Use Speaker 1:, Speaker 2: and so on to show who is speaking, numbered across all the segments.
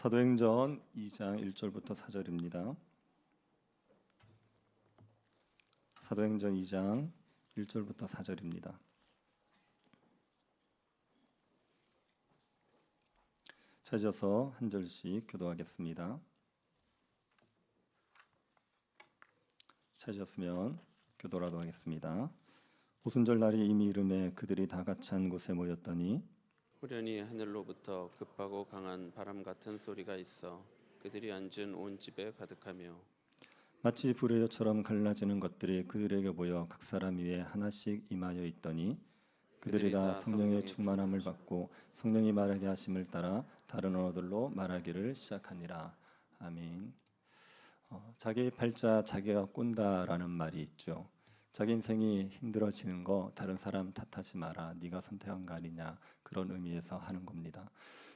Speaker 1: 사도행전 2장 1절부터 4절입니다. 사도행전 2장 1절부터 4절입니다. 찾아서 한 절씩 교도하겠습니다. 찾으셨으면 교도라도 하겠습니다. 오순절 날이 이미 이름에 그들이 다 같이 한 곳에 모였더니
Speaker 2: 후련히 하늘로부터 급하고 강한 바람 같은 소리가 있어 그들이 앉은 온 집에 가득하며
Speaker 1: 마치 불의 혀처럼 갈라지는 것들이 그들에게 보여 각 사람 위에 하나씩 임하여 있더니 그들이 다 성령의 충만함을 받고 성령이 말하게 하심을 따라 다른 언어들로 말하기를 시작하니라. 아멘. 자기 팔자 자기가 꼰다라는 말이 있죠. 자기 인생이 힘들어지는 거 다른 사람 탓하지 마라. 네가 선택한 거 아니냐. 그런 의미에서 하는 겁니다.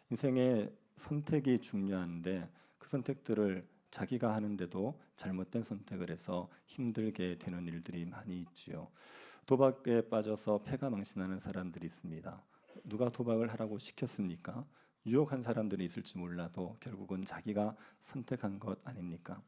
Speaker 1: 인생의 선택이 중요한데 그 선택들을 자기가 하는데도 잘못된 선택을 해서 힘들게 되는 일들이 많이 있지요. 도박에 빠져서 패가 망신하는 사람들이 있습니다. 누가 도박을 하라고 시켰습니까? 유혹한 사람들이 있을지 몰라도 결국은 자기가 선택한 것 아닙니까?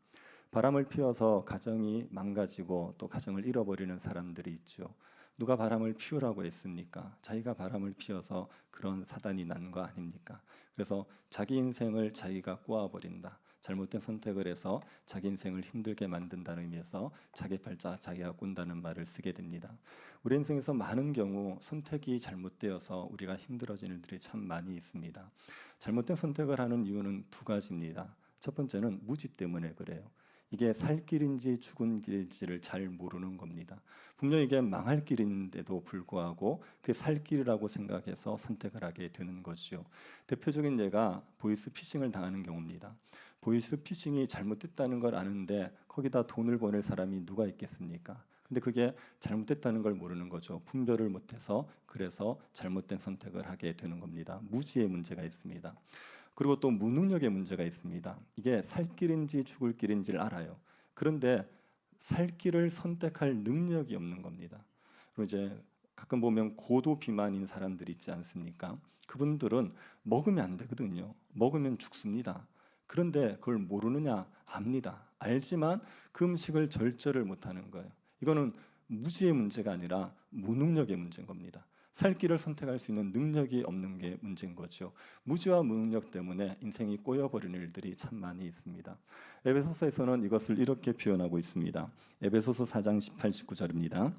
Speaker 1: 바람을 피워서 가정이 망가지고 또 가정을 잃어버리는 사람들이 있죠. 누가 바람을 피우라고 했습니까? 자기가 바람을 피워서 그런 사단이 난 거 아닙니까? 그래서 자기 인생을 자기가 꼬아버린다. 잘못된 선택을 해서 자기 인생을 힘들게 만든다는 의미에서 자기 팔자 자기가 꼰다는 말을 쓰게 됩니다. 우리 인생에서 많은 경우 선택이 잘못되어서 우리가 힘들어지는 일들이 참 많이 있습니다. 잘못된 선택을 하는 이유는 두 가지입니다. 첫 번째는 무지 때문에 그래요. 이게 살 길인지 죽은 길인지를 잘 모르는 겁니다. 분명 이게 망할 길인데도 불구하고 그게 살 길이라고 생각해서 선택을 하게 되는 거죠. 대표적인 예가 보이스피싱을 당하는 경우입니다. 보이스피싱이 잘못됐다는 걸 아는데 거기다 돈을 보낼 사람이 누가 있겠습니까? 근데 그게 잘못됐다는 걸 모르는 거죠. 분별을 못해서 그래서 잘못된 선택을 하게 되는 겁니다. 무지의 문제가 있습니다. 그리고 또 무능력의 문제가 있습니다. 이게 살 길인지 죽을 길인지를 알아요. 그런데 살 길을 선택할 능력이 없는 겁니다. 그리고 이제 가끔 보면 고도 비만인 사람들이 있지 않습니까? 그분들은 먹으면 안 되거든요. 먹으면 죽습니다. 그런데 그걸 모르느냐? 압니다. 알지만 그 음식을 절제를 못하는 거예요. 이거는 무지의 문제가 아니라 무능력의 문제인 겁니다. 살 길을 선택할 수 있는 능력이 없는 게 문제인 거죠. 무지와 무능력 때문에 인생이 꼬여버리는 일들이 참 많이 있습니다. 에베소서에서는 이것을 이렇게 표현하고 있습니다. 에베소서 4장 18, 19절입니다.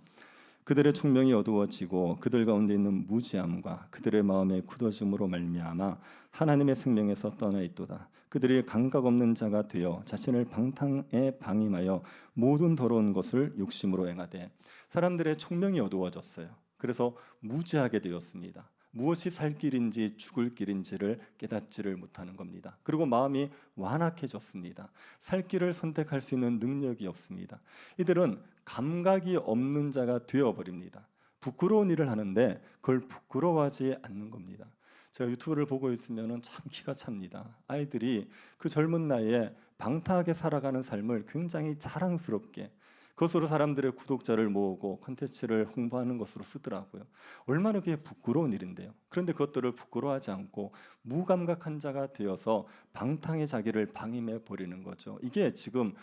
Speaker 1: 그들의 총명이 어두워지고 그들 가운데 있는 무지함과 그들의 마음의 굳어짐으로 말미암아 하나님의 생명에서 떠나 있도다. 그들이 감각 없는 자가 되어 자신을 방탕에 방임하여 모든 더러운 것을 욕심으로 행하되 사람들의 총명이 어두워졌어요. 그래서 무지하게 되었습니다. 무엇이 살 길인지 죽을 길인지를 깨닫지를 못하는 겁니다. 그리고 마음이 완악해졌습니다. 살 길을 선택할 수 있는 능력이 없습니다. 이들은 감각이 없는 자가 되어버립니다. 부끄러운 일을 하는데 그걸 부끄러워하지 않는 겁니다. 제가 유튜브를 보고 있으면 참 기가 찹니다. 아이들이 그 젊은 나이에 방탕하게 살아가는 삶을 굉장히 자랑스럽게 그것으로 사람들의 구독자를 모으고 콘텐츠를 홍보하는 것으로 쓰더라고요. 얼마나 그게 부끄러운 일인데요. 그런데 그것들을 부끄러워하지 않고 무감각한 자가 되어서 방탕의 자기를 방임해 버리는 거죠. 이게 지금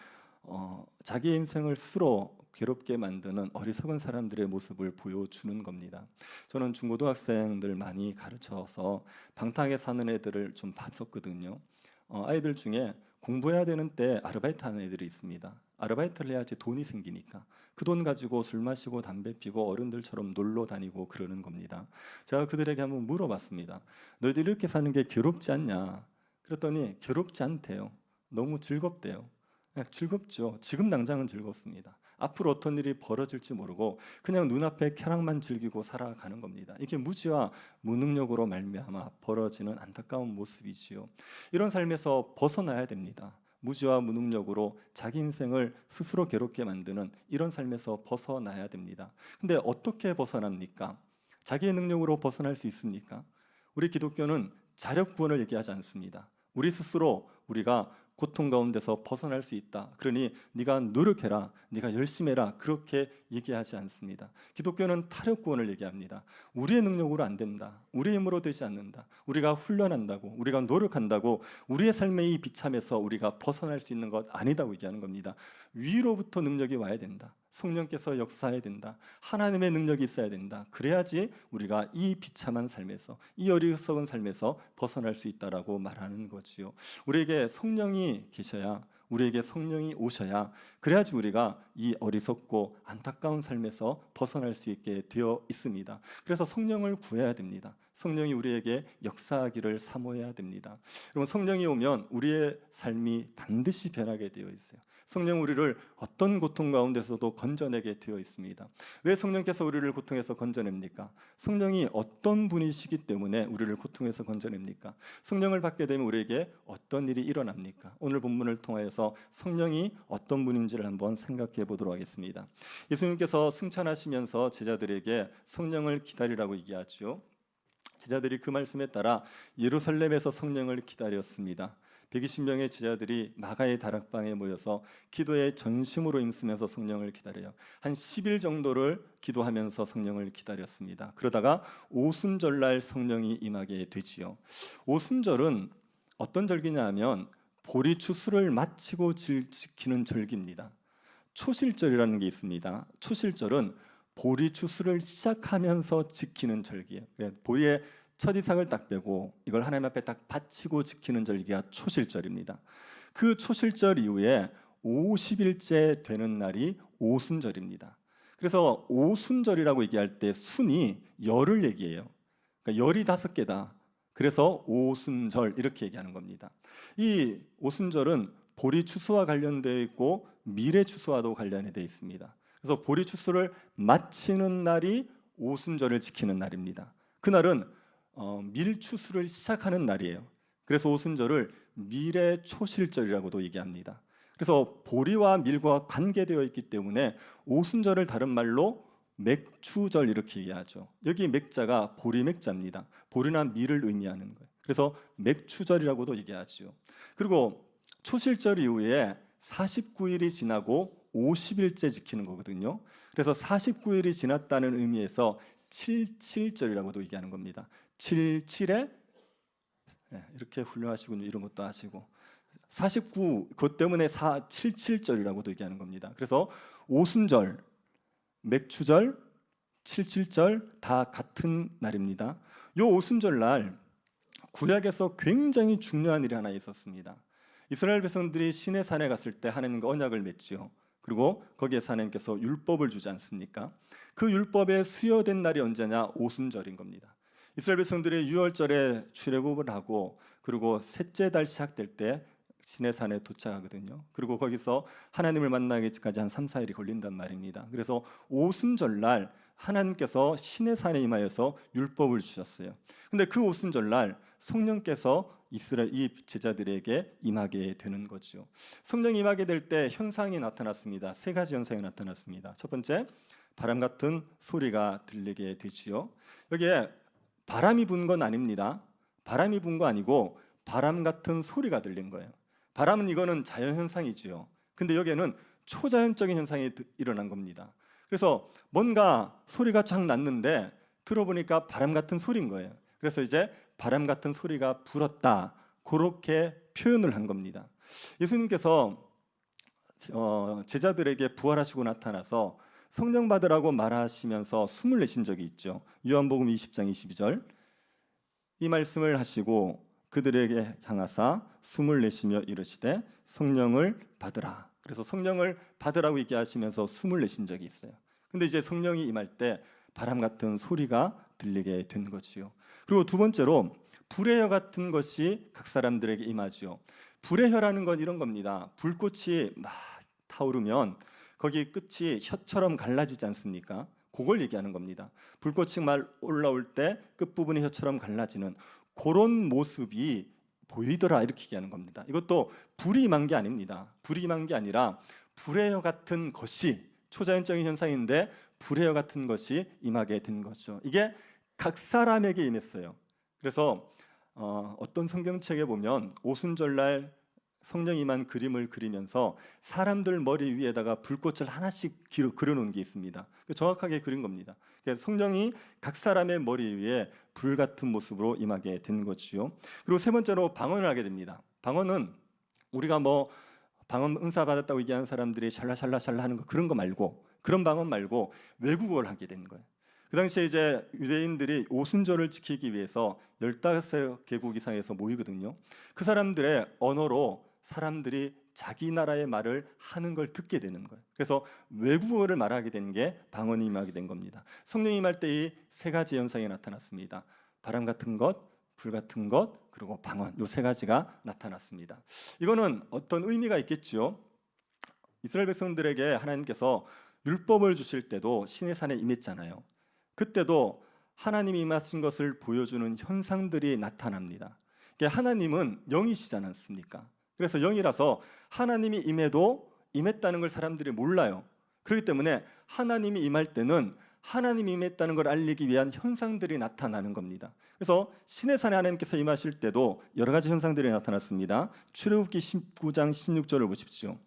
Speaker 1: 자기 인생을 스스로 괴롭게 만드는 어리석은 사람들의 모습을 보여주는 겁니다. 저는 중고등학생들 많이 가르쳐서 방탕하게 사는 애들을 좀 봤었거든요. 아이들 중에 공부해야 되는 때 아르바이트 하는 애들이 있습니다. 아르바이트를 해야지 돈이 생기니까 그 돈 가지고 술 마시고 담배 피고 어른들처럼 놀러 다니고 그러는 겁니다. 제가 그들에게 한번 물어봤습니다. 너희들 이렇게 사는 게 괴롭지 않냐? 그랬더니 괴롭지 않대요. 너무 즐겁대요. 즐겁죠. 지금 당장은 즐겁습니다. 앞으로 어떤 일이 벌어질지 모르고 그냥 눈앞의 쾌락만 즐기고 살아가는 겁니다. 이게 무지와 무능력으로 말미암아 벌어지는 안타까운 모습이지요. 이런 삶에서 벗어나야 됩니다. 무지와 무능력으로 자기 인생을 스스로 괴롭게 만드는 이런 삶에서 벗어나야 됩니다. 근데 어떻게 벗어납니까? 자기의 능력으로 벗어날 수 있습니까? 우리 기독교는 자력 구원을 얘기하지 않습니다. 우리 스스로 우리가 고통 가운데서 벗어날 수 있다. 그러니 네가 노력해라, 네가 열심히 해라, 그렇게 얘기하지 않습니다. 기독교는 타협구원을 얘기합니다. 우리의 능력으로 안 된다, 우리의 힘으로 되지 않는다, 우리가 훈련한다고, 우리가 노력한다고 우리의 삶의 이 비참에서 우리가 벗어날 수 있는 것 아니다고 얘기하는 겁니다. 위로부터 능력이 와야 된다. 성령께서 역사해야 된다. 하나님의 능력이 있어야 된다. 그래야지 우리가 이 비참한 삶에서, 이 어리석은 삶에서 벗어날 수 있다라고 말하는 거지요. 우리에게 성령이 계셔야, 우리에게 성령이 오셔야, 그래야지 우리가 이 어리석고 안타까운 삶에서 벗어날 수 있게 되어 있습니다. 그래서 성령을 구해야 됩니다. 성령이 우리에게 역사하기를 사모해야 됩니다. 여러분, 성령이 오면 우리의 삶이 반드시 변하게 되어 있어요. 성령 우리를 어떤 고통 가운데서도 건져내게 되어 있습니다. 왜 성령께서 우리를 고통에서 건져냅니까? 성령이 어떤 분이시기 때문에 우리를 고통에서 건져냅니까? 성령을 받게 되면 우리에게 어떤 일이 일어납니까? 오늘 본문을 통하여서 성령이 어떤 분인지를 한번 생각해 보도록 하겠습니다. 예수님께서 승천하시면서 제자들에게 성령을 기다리라고 얘기하죠. 제자들이 그 말씀에 따라 예루살렘에서 성령을 기다렸습니다. 120명의 제자들이 마가의 다락방에 모여서 기도에 전심으로 힘쓰면서 성령을 기다려요. 한 10일 정도를 기도하면서 성령을 기다렸습니다. 그러다가 오순절날 성령이 임하게 되지요. 오순절은 어떤 절기냐 하면 보리 추수를 마치고 지키는 절기입니다. 초실절이라는 게 있습니다. 초실절은 보리 추수를 시작하면서 지키는 절기예요. 보리의 첫 이삭을 딱 빼고 이걸 하나님 앞에 딱 바치고 지키는 절기가 초실절입니다. 그 초실절 이후에 50일째 되는 날이 오순절입니다. 그래서 오순절이라고 얘기할 때 순이 열을 얘기해요. 그러니까 열이 5개다. 그래서 오순절 이렇게 얘기하는 겁니다. 이 오순절은 보리 추수와 관련되어 있고 미래 추수와도 관련되어 있습니다. 그래서 보리 추수를 마치는 날이 오순절을 지키는 날입니다. 그날은 밀추수를 시작하는 날이에요. 그래서 오순절을 밀의 초실절이라고도 얘기합니다. 그래서 보리와 밀과 관계되어 있기 때문에 오순절을 다른 말로 맥추절 이렇게 얘기하죠. 여기 맥자가 보리 맥자입니다. 보리나 밀을 의미하는 거예요. 그래서 맥추절이라고도 얘기하죠. 그리고 초실절 이후에 49일이 지나고 50일째 지키는 거거든요. 그래서 49일이 지났다는 의미에서 77절이라고도 얘기하는 겁니다. 77에 이렇게 훌륭하시군요. 이런 것도 하시고 49, 그것 때문에 77절이라고도 얘기하는 겁니다. 그래서 오순절, 맥추절, 77절 다 같은 날입니다. 이 오순절 날 구약에서 굉장히 중요한 일이 하나 있었습니다. 이스라엘 백성들이 시내산에 갔을 때 하나님과 언약을 맺지요. 그리고 거기에서 하나님께서 율법을 주지 않습니까? 그 율법에 수여된 날이 언제냐? 오순절인 겁니다. 이스라엘 백성들이 유월절에 출애굽을 하고 그리고 셋째 달 시작될 때 시내산에 도착하거든요. 그리고 거기서 하나님을 만나기까지 한 3, 4일이 걸린단 말입니다. 그래서 오순절날 하나님께서 시내산에 임하여서 율법을 주셨어요. 근데 그 오순절날 성령께서 이스라엘 이 제자들에게 임하게 되는 거죠. 성령이 임하게 될 때 현상이 나타났습니다. 3가지 현상이 나타났습니다. 첫 번째, 바람 같은 소리가 들리게 되지요. 여기에 바람이 분 건 아닙니다. 바람이 분 거 아니고 바람 같은 소리가 들린 거예요. 바람은 이거는 자연 현상이지요. 근데 여기에는 초자연적인 현상이 일어난 겁니다. 그래서 뭔가 소리가 쫙 났는데 들어보니까 바람 같은 소리인 거예요. 그래서 이제 바람 같은 소리가 불었다. 그렇게 표현을 한 겁니다. 예수님께서 제자들에게 부활하시고 나타나서 성령 받으라고 말하시면서 숨을 내신 적이 있죠. 요한복음 20장 22절 이 말씀을 하시고 그들에게 향하사 숨을 내쉬며 이르시되 성령을 받으라. 그래서 성령을 받으라고 얘기하시면서 숨을 내신 적이 있어요. 근데 이제 성령이 임할 때 바람 같은 소리가 들리게 된 거지요. 그리고 두 번째로 불의 혀 같은 것이 각 사람들에게 임하지요. 불의 혀라는 건 이런 겁니다. 불꽃이 막 타오르면 거기 끝이 혀처럼 갈라지지 않습니까? 그걸 얘기하는 겁니다. 불꽃이 막 올라올 때 끝부분이 혀처럼 갈라지는 그런 모습이 보이더라 이렇게 얘기하는 겁니다. 이것도 불이 임한 게 아닙니다. 불이 임한 게 아니라 불의 혀 같은 것이 초자연적인 현상인데 불의 혀 같은 것이 임하게 된 거죠. 이게 각 사람에게 임했어요. 그래서 어떤 성경책에 보면 오순절날 성령이 임한 그림을 그리면서 사람들 머리 위에다가 불꽃을 하나씩 그려놓은 게 있습니다. 정확하게 그린 겁니다. 성령이 각 사람의 머리 위에 불 같은 모습으로 임하게 된 거지요. 그리고 세 번째로 방언을 하게 됩니다. 방언은 우리가 뭐 방언 은사 받았다고 얘기하는 사람들이 샬라샬라샬라 하는 거 그런 거 말고, 그런 방언 말고 외국어를 하게 된 거예요. 그 당시에 이제 유대인들이 오순절을 지키기 위해서 15개국 이상에서 모이거든요. 그 사람들의 언어로 사람들이 자기 나라의 말을 하는 걸 듣게 되는 거예요. 그래서 외국어를 말하게 된 게 방언이 임하게 된 겁니다. 성령이 임할 때 이 세 가지 현상이 나타났습니다. 바람 같은 것, 불 같은 것, 그리고 방언, 이 세 가지가 나타났습니다. 이거는 어떤 의미가 있겠죠. 이스라엘 백성들에게 하나님께서 율법을 주실 때도 시내산에 임했잖아요. 그때도 하나님이 임하신 것을 보여주는 현상들이 나타납니다. 하나님은 영이시지 않습니까? 그래서 영이라서 하나님이 임해도 임했다는 걸 사람들이 몰라요. 그렇기 때문에 하나님이 임할 때는 하나님이 임했다는 걸 알리기 위한 현상들이 나타나는 겁니다. 그래서 시내산에 하나님께서 임하실 때도 여러 가지 현상들이 나타났습니다. 출애굽기 19장 16절을 보십시오.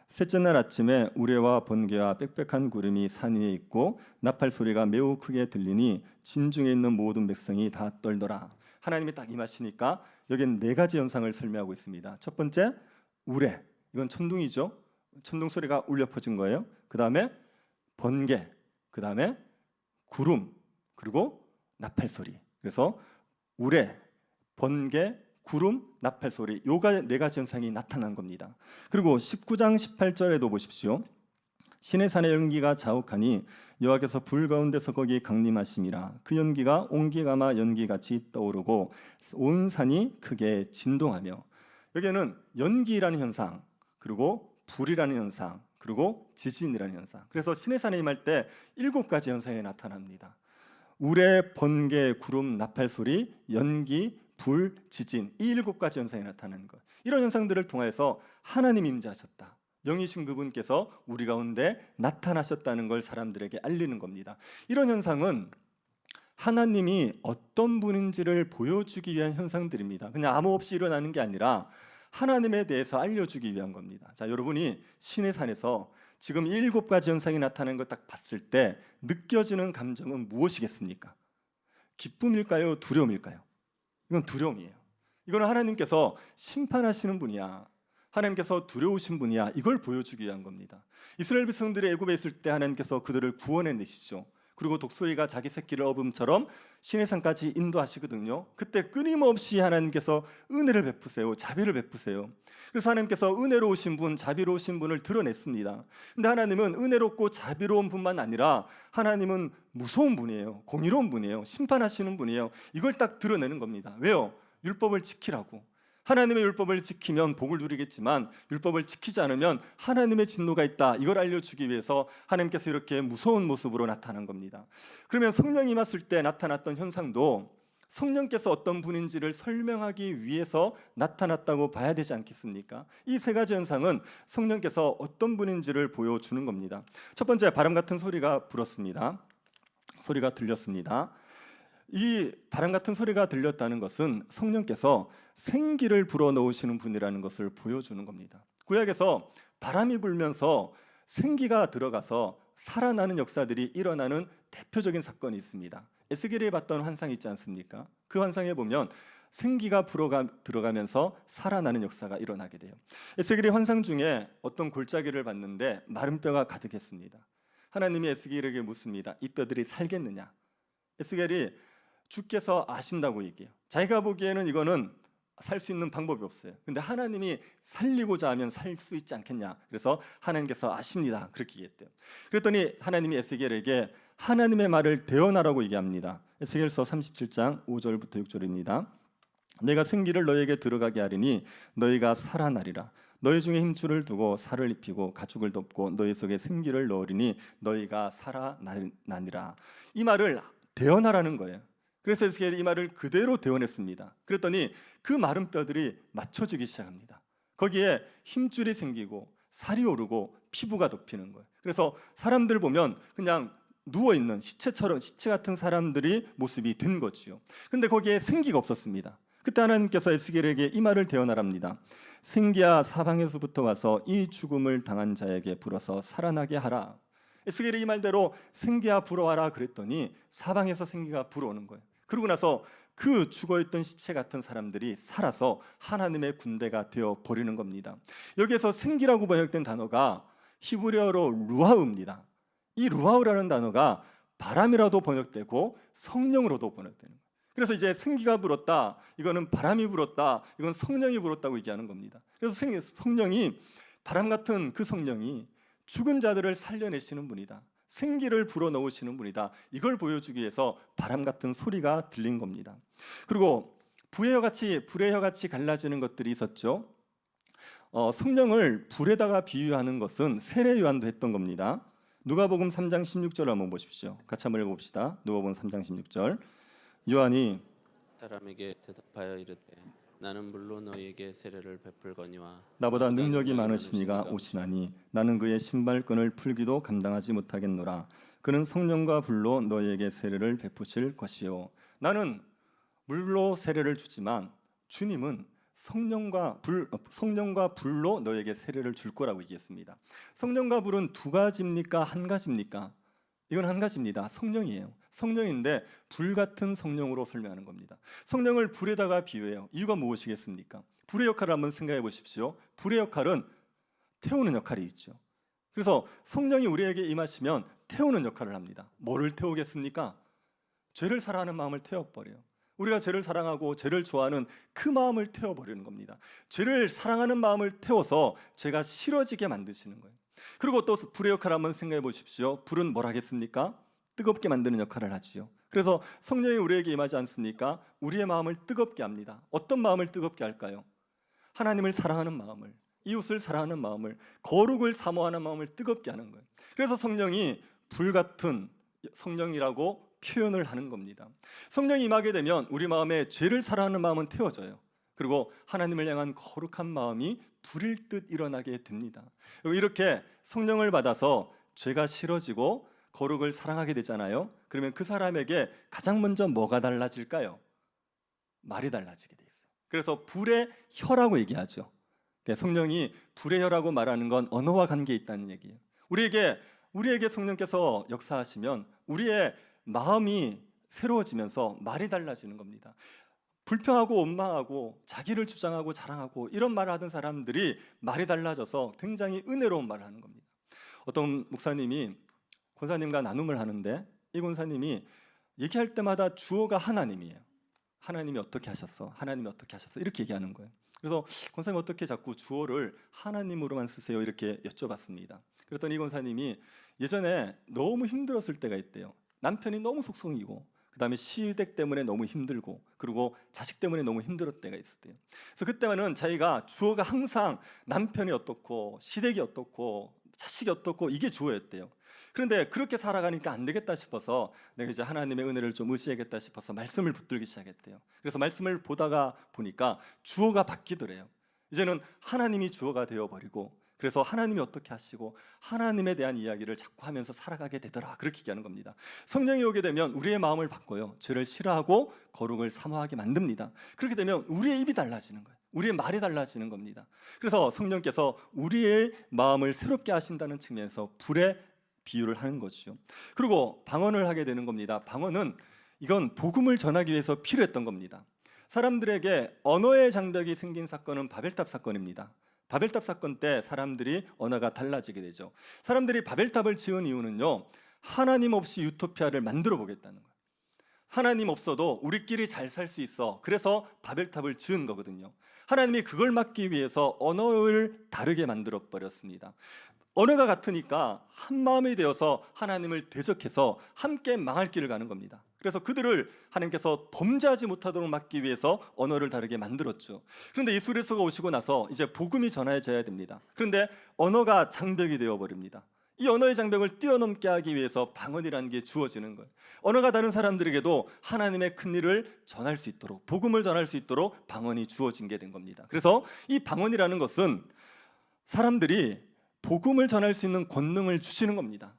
Speaker 1: 셋째 날 아침에 우레와 번개와 빽빽한 구름이 산 위에 있고 나팔 소리가 매우 크게 들리니 진중에 있는 모든 백성이 다 떨더라. 하나님이 딱 임하시니까 여기는 네 가지 현상을 설명하고 있습니다. 첫 번째, 우레, 이건 천둥이죠. 천둥 소리가 울려 퍼진 거예요. 그 다음에 번개, 그 다음에 구름, 그리고 나팔 소리. 그래서 우레, 번개, 구름, 나팔 소리, 요가 네 가지 현상이 나타난 겁니다. 그리고 19장 18절에도 보십시오. 시내산의 연기가 자욱하니 여호와께서 불 가운데서 거기 강림하심이라. 그 연기가 옹기가마 연기같이 떠오르고 온 산이 크게 진동하며. 여기에는 연기라는 현상, 그리고 불이라는 현상, 그리고 지진이라는 현상. 그래서 시내산에 임할 때 7가지 현상이 나타납니다. 우레, 번개, 구름, 나팔 소리, 연기, 불, 지진, 이 7가지 현상이 나타나는 것. 이런 현상들을 통해서 하나님이 임재하셨다. 영이신 그분께서 우리 가운데 나타나셨다는 걸 사람들에게 알리는 겁니다. 이런 현상은 하나님이 어떤 분인지를 보여주기 위한 현상들입니다. 그냥 아무 없이 일어나는 게 아니라 하나님에 대해서 알려주기 위한 겁니다. 자, 여러분이 시내산에서 지금 7가지 현상이 나타나는 걸 딱 봤을 때 느껴지는 감정은 무엇이겠습니까? 기쁨일까요? 두려움일까요? 이건 두려움이에요. 이거는 하나님께서 심판하시는 분이야, 하나님께서 두려우신 분이야, 이걸 보여주기 위한 겁니다. 이스라엘 백성들이 애굽에 있을 때 하나님께서 그들을 구원해내시죠. 그리고 독수리가 자기 새끼를 업음처럼 시내산까지 인도하시거든요. 그때 끊임없이 하나님께서 은혜를 베푸세요, 자비를 베푸세요. 그래서 하나님께서 은혜로우신 분, 자비로우신 분을 드러냈습니다. 근데 하나님은 은혜롭고 자비로운 분만 아니라 하나님은 무서운 분이에요. 공의로운 분이에요. 심판하시는 분이에요. 이걸 딱 드러내는 겁니다. 왜요? 율법을 지키라고. 하나님의 율법을 지키면 복을 누리겠지만 율법을 지키지 않으면 하나님의 진노가 있다, 이걸 알려주기 위해서 하나님께서 이렇게 무서운 모습으로 나타난 겁니다. 그러면 성령이 임했을 때 나타났던 현상도 성령께서 어떤 분인지를 설명하기 위해서 나타났다고 봐야 되지 않겠습니까? 이 세 가지 현상은 성령께서 어떤 분인지를 보여주는 겁니다. 첫 번째, 바람 같은 소리가 불었습니다. 소리가 들렸습니다. 이 바람 같은 소리가 들렸다는 것은 성령께서 생기를 불어넣으시는 분이라는 것을 보여주는 겁니다. 구약에서 바람이 불면서 생기가 들어가서 살아나는 역사들이 일어나는 대표적인 사건이 있습니다. 에스겔이 봤던 환상이 있지 않습니까? 그 환상에 보면 생기가 들어가면서 살아나는 역사가 일어나게 돼요. 에스겔이 환상 중에 어떤 골짜기를 봤는데 마른 뼈가 가득했습니다. 하나님이 에스겔에게 묻습니다. 이 뼈들이 살겠느냐? 에스겔이 주께서 아신다고 얘기해요. 자기가 보기에는 이거는 살 수 있는 방법이 없어요. 근데 하나님이 살리고자 하면 살 수 있지 않겠냐? 그래서 하나님께서 아십니다, 그렇게 얘기했대요. 그랬더니 하나님이 에스겔에게 하나님의 말을 대언하라고 얘기합니다. 에스겔서 37장 5절부터 6절입니다. 내가 생기를 너에게 들어가게 하리니 너희가 살아나리라. 너희 중에 힘줄을 두고 살을 입히고 가축을 덮고 너희 속에 생기를 넣으리니 너희가 살아나니라. 이 말을 대언하라는 거예요. 그래서 에스겔이 이 말을 그대로 대언했습니다. 그랬더니 그 마른 뼈들이 맞춰지기 시작합니다. 거기에 힘줄이 생기고 살이 오르고 피부가 덮이는 거예요. 그래서 사람들 보면 그냥 누워있는 시체처럼, 시체 같은 사람들이 모습이 된 거지요. 근데 거기에 생기가 없었습니다. 그때 하나님께서 에스겔에게 이 말을 대언하랍니다. 생기야 사방에서부터 와서 이 죽음을 당한 자에게 불어서 살아나게 하라. 에스겔이 이 말대로 생기야 불어와라 그랬더니 사방에서 생기가 불어오는 거예요. 그러고 나서 그 죽어있던 시체 같은 사람들이 살아서 하나님의 군대가 되어 버리는 겁니다. 여기에서 생기라고 번역된 단어가 히브리어로 루아우입니다. 이 루아우라는 단어가 바람이라도 번역되고 성령으로도 번역되는 거예요. 그래서 이제 생기가 불었다, 이거는 바람이 불었다, 이건 성령이 불었다고 얘기하는 겁니다. 그래서 성령이, 바람 같은 그 성령이 죽은 자들을 살려내시는 분이다, 생기를 불어넣으시는 분이다, 이걸 보여주기 위해서 바람 같은 소리가 들린 겁니다. 그리고 불의 혀같이 갈라지는 것들이 있었죠. 성령을 불에다가 비유하는 것은 세례 요한도 했던 겁니다. 누가복음 3장 16절 한번 보십시오. 같이 한번 읽어봅시다. 누가복음 3장 16절. 요한이
Speaker 2: 사람에게 대답하여 이르되 나는 물로 너희에게 세례를 베풀거니와
Speaker 1: 나보다 능력이 많으시니가 오시나니 나는 그의 신발끈을 풀기도 감당하지 못하겠노라. 그는 성령과 불로 너희에게 세례를 베푸실 것이요. 나는 물로 세례를 주지만 주님은 성령과 불로 너에게 세례를 줄 거라고 얘기했습니다. 성령과 불은 두 가지입니까? 한 가지입니까? 이건 한 가지입니다. 성령이에요. 성령인데 불 같은 성령으로 설명하는 겁니다. 성령을 불에다가 비유해요. 이유가 무엇이겠습니까? 불의 역할을 한번 생각해 보십시오. 불의 역할은 태우는 역할이 있죠. 그래서 성령이 우리에게 임하시면 태우는 역할을 합니다. 뭐를 태우겠습니까? 죄를 사랑하는 마음을 태워버려요. 우리가 죄를 사랑하고 죄를 좋아하는 그 마음을 태워버리는 겁니다. 죄를 사랑하는 마음을 태워서 죄가 싫어지게 만드시는 거예요. 그리고 또 불의 역할을 한번 생각해 보십시오. 불은 뭘 하겠습니까? 뜨겁게 만드는 역할을 하지요. 그래서 성령이 우리에게 임하지 않습니까? 우리의 마음을 뜨겁게 합니다. 어떤 마음을 뜨겁게 할까요? 하나님을 사랑하는 마음을, 이웃을 사랑하는 마음을, 거룩을 사모하는 마음을 뜨겁게 하는 거예요. 그래서 성령이 불 같은 성령이라고 표현을 하는 겁니다. 성령이 임하게 되면 우리 마음에 죄를 사랑하는 마음은 태워져요. 그리고 하나님을 향한 거룩한 마음이 불일 듯 일어나게 됩니다. 이렇게 성령을 받아서 죄가 싫어지고 거룩을 사랑하게 되잖아요. 그러면 그 사람에게 가장 먼저 뭐가 달라질까요? 말이 달라지게 돼 있어요. 그래서 불의 혀라고 얘기하죠. 성령이 불의 혀라고 말하는 건 언어와 관계에 있다는 얘기예요. 우리에게 성령께서 역사하시면 우리의 마음이 새로워지면서 말이 달라지는 겁니다. 불평하고 원망하고 자기를 주장하고 자랑하고 이런 말을 하던 사람들이 말이 달라져서 굉장히 은혜로운 말을 하는 겁니다. 어떤 목사님이 권사님과 나눔을 하는데 이 권사님이 얘기할 때마다 주어가 하나님이에요. 하나님이 어떻게 하셨어? 하나님이 어떻게 하셨어? 이렇게 얘기하는 거예요. 그래서 권사님 어떻게 자꾸 주어를 하나님으로만 쓰세요? 이렇게 여쭤봤습니다. 그랬더니 이 권사님이 예전에 너무 힘들었을 때가 있대요. 남편이 너무 속성이고 그다음에 시댁 때문에 너무 힘들고 그리고 자식 때문에 너무 힘들었을 때가 있었대요. 그래서 그때는 자기가 주어가 항상 남편이 어떻고 시댁이 어떻고 자식이 어떻고 이게 주어였대요. 그런데 그렇게 살아가니까 안 되겠다 싶어서 내가 이제 하나님의 은혜를 좀 의지하겠다 싶어서 말씀을 붙들기 시작했대요. 그래서 말씀을 보다가 보니까 주어가 바뀌더래요. 이제는 하나님이 주어가 되어버리고 그래서 하나님이 어떻게 하시고 하나님에 대한 이야기를 자꾸 하면서 살아가게 되더라. 그렇게 얘기하는 겁니다. 성령이 오게 되면 우리의 마음을 바꿔요. 죄를 싫어하고 거룩을 사모하게 만듭니다. 그렇게 되면 우리의 입이 달라지는 거예요. 우리의 말이 달라지는 겁니다. 그래서 성령께서 우리의 마음을 새롭게 하신다는 측면에서 불의 비유를 하는 거죠. 그리고 방언을 하게 되는 겁니다. 방언은 이건 복음을 전하기 위해서 필요했던 겁니다. 사람들에게 언어의 장벽이 생긴 사건은 바벨탑 사건입니다. 바벨탑 사건 때 사람들이 언어가 달라지게 되죠. 사람들이 바벨탑을 지은 이유는요, 하나님 없이 유토피아를 만들어 보겠다는 거예요. 하나님 없어도 우리끼리 잘 살 수 있어. 그래서 바벨탑을 지은 거거든요. 하나님이 그걸 막기 위해서 언어를 다르게 만들어 버렸습니다. 언어가 같으니까 한 마음이 되어서 하나님을 대적해서 함께 망할 길을 가는 겁니다. 그래서 그들을 하나님께서 범죄하지 못하도록 막기 위해서 언어를 다르게 만들었죠. 그런데 예수 그리스도가 오시고 나서 이제 복음이 전해져야 됩니다. 그런데 언어가 장벽이 되어버립니다. 이 언어의 장벽을 뛰어넘게 하기 위해서 방언이라는 게 주어지는 거예요. 언어가 다른 사람들에게도 하나님의 큰 일을 전할 수 있도록, 복음을 전할 수 있도록 방언이 주어진 게 된 겁니다. 그래서 이 방언이라는 것은 사람들이 복음을 전할 수 있는 권능을 주시는 겁니다.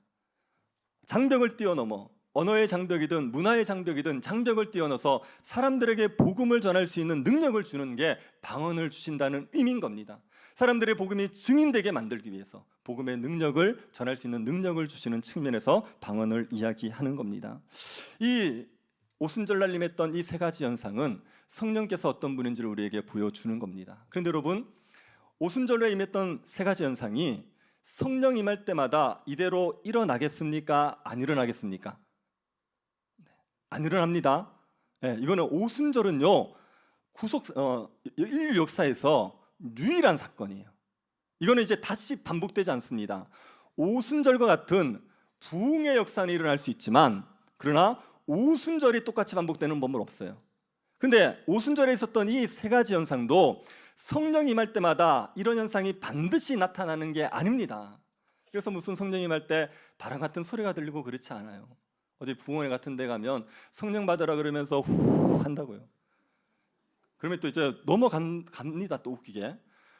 Speaker 1: 장벽을 뛰어넘어 언어의 장벽이든 문화의 장벽이든 장벽을 뛰어넘어서 사람들에게 복음을 전할 수 있는 능력을 주는 게 방언을 주신다는 의미인 겁니다. 사람들의 복음이 증인되게 만들기 위해서 복음의 능력을 전할 수 있는 능력을 주시는 측면에서 방언을 이야기하는 겁니다. 이 오순절날 임했던 이 세 가지 현상은 성령께서 어떤 분인지를 우리에게 보여주는 겁니다. 그런데 여러분, 오순절에 임했던 세 가지 현상이 성령 임할 때마다 이대로 일어나겠습니까? 안 일어나겠습니까? 안 일어납니다. 이거는 오순절은요, 인류 역사에서 유일한 사건이에요. 이거는 이제 다시 반복되지 않습니다. 오순절과 같은 부흥의 역사는 일어날 수 있지만, 그러나 오순절이 똑같이 반복되는 법은 없어요. 근데 오순절에 있었던 이 세 가지 현상도 성령 임할 때마다 이런 현상이 반드시 나타나는 게 아닙니다. 그래서 무슨 성령 임할 때 바람 같은 소리가 들리고 그렇지 않아요. 어디 부흥회 같은 데 가면 성령 받으라 그러면서 후 한다고요. 그러면 또 이제 넘어갑니다. 또 웃기게.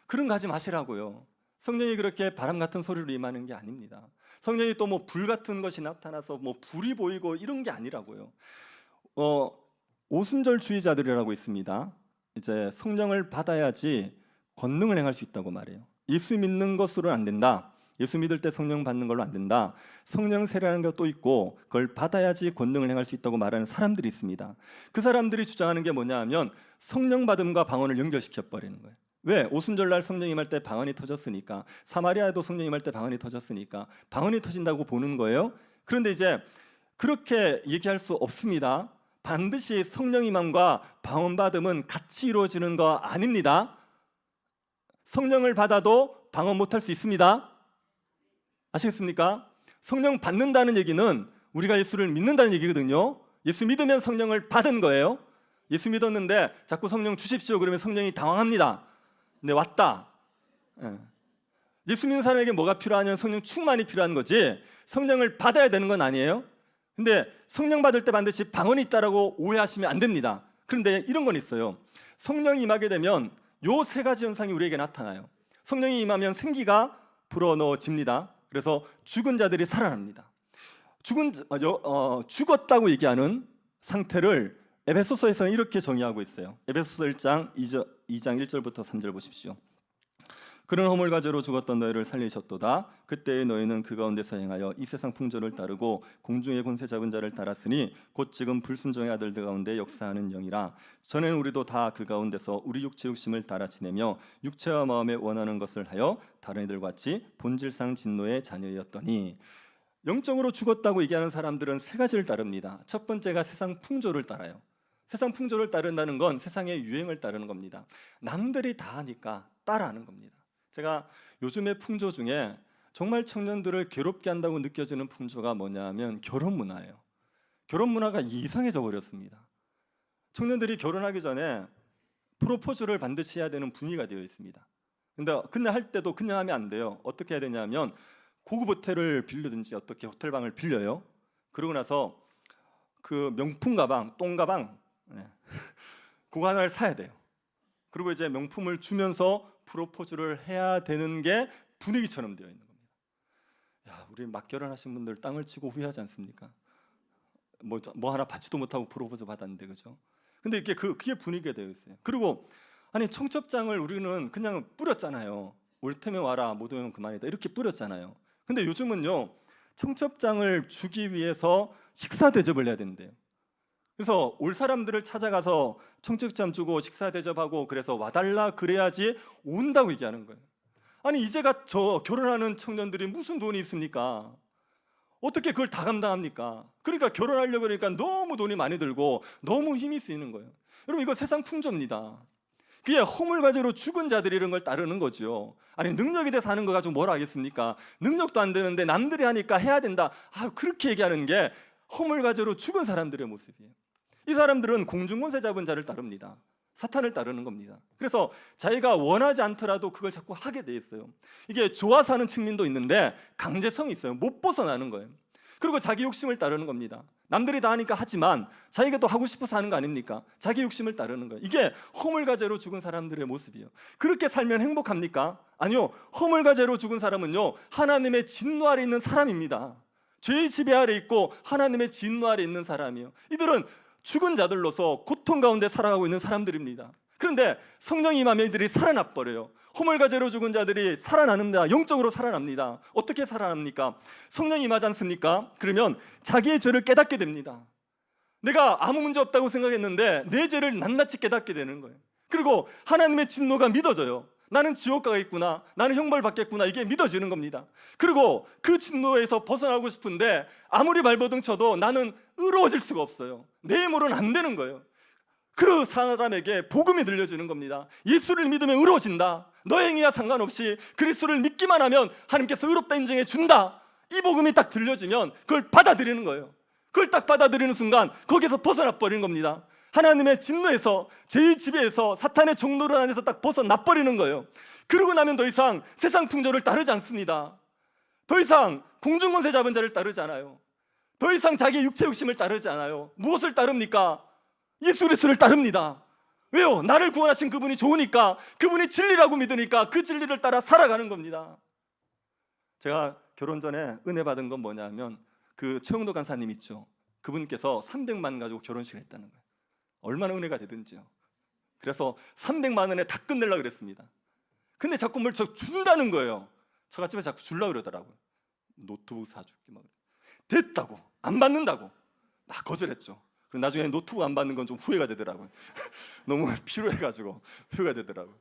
Speaker 1: 그런 거 하지 마시라고요. 성령이 그렇게 바람 같은 소리로 임하는 게 아닙니다. 성령이 또 뭐 불 같은 것이 나타나서 뭐 불이 보이고 이런 게 아니라고요. 오순절주의자들이라고 있습니다. 이제 성령을 받아야지 권능을 행할 수 있다고 말해요. 예수 믿는 것으로는 안 된다. 예수 믿을 때 성령 받는 걸로 안 된다. 성령 세례라는 것도 있고 그걸 받아야지 권능을 행할 수 있다고 말하는 사람들이 있습니다. 그 사람들이 주장하는 게 뭐냐 하면 성령 받음과 방언을 연결시켜 버리는 거예요. 왜? 오순절날 성령 임할 때 방언이 터졌으니까, 사마리아에도 성령 임할 때 방언이 터졌으니까 방언이 터진다고 보는 거예요. 그런데 이제 그렇게 얘기할 수 없습니다. 반드시 성령 임함과 방언 받음은 같이 이루어지는 거 아닙니다. 성령을 받아도 방언 못할 수 있습니다. 아시겠습니까? 성령 받는다는 얘기는 우리가 예수를 믿는다는 얘기거든요. 예수 믿으면 성령을 받은 거예요. 예수 믿었는데 자꾸 성령 주십시오 그러면 성령이 당황합니다. 근데 왔다. 예수 믿는 사람에게 뭐가 필요하냐면 성령 충만이 필요한 거지 성령을 받아야 되는 건 아니에요. 근데 성령 받을 때 반드시 방언이 있다라고 오해하시면 안 됩니다. 그런데 이런 건 있어요. 성령이 임하게 되면 요 세 가지 현상이 우리에게 나타나요. 성령이 임하면 생기가 불어넣어집니다. 그래서 죽은 자들이 살아납니다. 죽었다고 얘기하는 상태를 에베소서에서는 이렇게 정의하고 있어요. 에베소서 1장 2장 1절부터 3절 보십시오. 그런 허물과 죄로 죽었던 너희를 살리셨도다. 그때의 너희는 그 가운데서 행하여 이 세상 풍조를 따르고 공중의 권세 잡은 자를 따랐으니 곧 지금 불순종의 아들들 가운데 역사하는 영이라. 전에는 우리도 다 그 가운데서 우리 육체 욕심을 따라 지내며 육체와 마음에 원하는 것을 하여 다른 이들 같이 본질상 진노의 자녀였더니. 영적으로 죽었다고 얘기하는 사람들은 세 가지를 따릅니다. 첫 번째가 세상 풍조를 따라요. 세상 풍조를 따른다는 건 세상의 유행을 따르는 겁니다. 남들이 다 하니까 따라하는 겁니다. 제가 요즘의 풍조 중에 정말 청년들을 괴롭게 한다고 느껴지는 풍조가 뭐냐 하면 결혼 문화예요. 결혼 문화가 이상해져 버렸습니다. 청년들이 결혼하기 전에 프로포즈를 반드시 해야 되는 분위기가 되어 있습니다. 근데 그냥 할 때도 그냥 하면 안 돼요. 어떻게 해야 되냐면 고급 호텔을 빌리든지 어떻게 호텔방을 빌려요. 그러고 나서 그 명품 가방, 똥 가방 그거 하나를 사야 돼요. 그리고 이제 명품을 주면서 프로포즈를 해야 되는 게 분위기처럼 되어 있는 겁니다. 야, 우리 막 결혼하신 분들 땅을 치고 후회하지 않습니까? 뭐 하나 받지도 못하고 프로포즈 받았는데, 그죠? 근데 이게 그게 분위기가 되어 있어요. 그리고 아니 청첩장을 우리는 그냥 뿌렸잖아요. 올 테면 와라, 못 오면 그만이다 이렇게 뿌렸잖아요. 근데 요즘은요 청첩장을 주기 위해서 식사 대접을 해야 된대요. 그래서 올 사람들을 찾아가서 청첩장 주고 식사 대접하고 그래서 와달라 그래야지 온다고 얘기하는 거예요. 아니 이제가 저 결혼하는 청년들이 무슨 돈이 있습니까? 어떻게 그걸 다 감당합니까? 그러니까 결혼하려고 그러니까 너무 돈이 많이 들고 너무 힘이 쓰이는 거예요. 여러분 이거 세상 풍조입니다. 그게 허물과제로 죽은 자들이 이런 걸 따르는 거죠. 아니 능력에 대해서 하는 거 가지고 뭘 하겠습니까? 능력도 안 되는데 남들이 하니까 해야 된다. 그렇게 얘기하는 게 허물과제로 죽은 사람들의 모습이에요. 이 사람들은 공중권세 잡은 자를 따릅니다. 사탄을 따르는 겁니다. 그래서 자기가 원하지 않더라도 그걸 자꾸 하게 돼 있어요. 이게 좋아서 하는 측면도 있는데 강제성이 있어요. 못 벗어나는 거예요. 그리고 자기 욕심을 따르는 겁니다. 남들이 다 하니까 하지만 자기가 또 하고 싶어서 하는 거 아닙니까? 자기 욕심을 따르는 거예요. 이게 허물과제로 죽은 사람들의 모습이에요. 그렇게 살면 행복합니까? 아니요. 허물과제로 죽은 사람은요 하나님의 진노 아래 있는 사람입니다. 죄의 지배 아래 있고 하나님의 진노 아래 있는 사람이에요. 이들은 죽은 자들로서 고통 가운데 살아가고 있는 사람들입니다. 그런데 성령이 임하면 이들이 살아나 버려요. 호물과제로 죽은 자들이 살아납니다. 영적으로 살아납니다. 어떻게 살아납니까? 성령이 임하지 않습니까? 그러면 자기의 죄를 깨닫게 됩니다. 내가 아무 문제 없다고 생각했는데 내 죄를 낱낱이 깨닫게 되는 거예요. 그리고 하나님의 진노가 믿어져요. 나는 지옥 가겠구나, 나는 형벌 받겠구나, 이게 믿어지는 겁니다. 그리고 그 진노에서 벗어나고 싶은데 아무리 발버둥 쳐도 나는 의로워질 수가 없어요. 내 힘으로는 안 되는 거예요. 그 사람에게 복음이 들려지는 겁니다. 예수를 믿으면 의로워진다. 너의 행위와 상관없이 그리스도를 믿기만 하면 하나님께서 의롭다 인정해 준다. 이 복음이 딱 들려지면 그걸 받아들이는 거예요. 그걸 딱 받아들이는 순간 거기서 벗어나 버리는 겁니다. 하나님의 진노에서, 죄의 지배에서, 사탄의 종노릇 안에서 딱 벗어나 버리는 거예요. 그러고 나면 더 이상 세상 풍조를 따르지 않습니다. 더 이상 공중권세 잡은 자를 따르지 않아요. 더 이상 자기의 육체 욕심을 따르지 않아요. 무엇을 따릅니까? 예수 그리스도를 따릅니다. 왜요? 나를 구원하신 그분이 좋으니까, 그분이 진리라고 믿으니까 그 진리를 따라 살아가는 겁니다. 제가 결혼 전에 은혜 받은 건 뭐냐면 그 최영도 간사님 있죠. 그분께서 300만 가지고 결혼식을 했다는 거예요. 얼마나 은혜가 되든지요. 그래서 300만 원에 다 끝내려고 그랬습니다. 근데 자꾸 뭘 준다는 거예요. 처갓집에 자꾸 주려고 그러더라고요. 노트북 사줄게 막. 됐다고, 안 받는다고 막 거절했죠. 그리고 나중에 노트북 안 받는 건 좀 후회가 되더라고요. 너무 피로해가지고 후회가 되더라고요.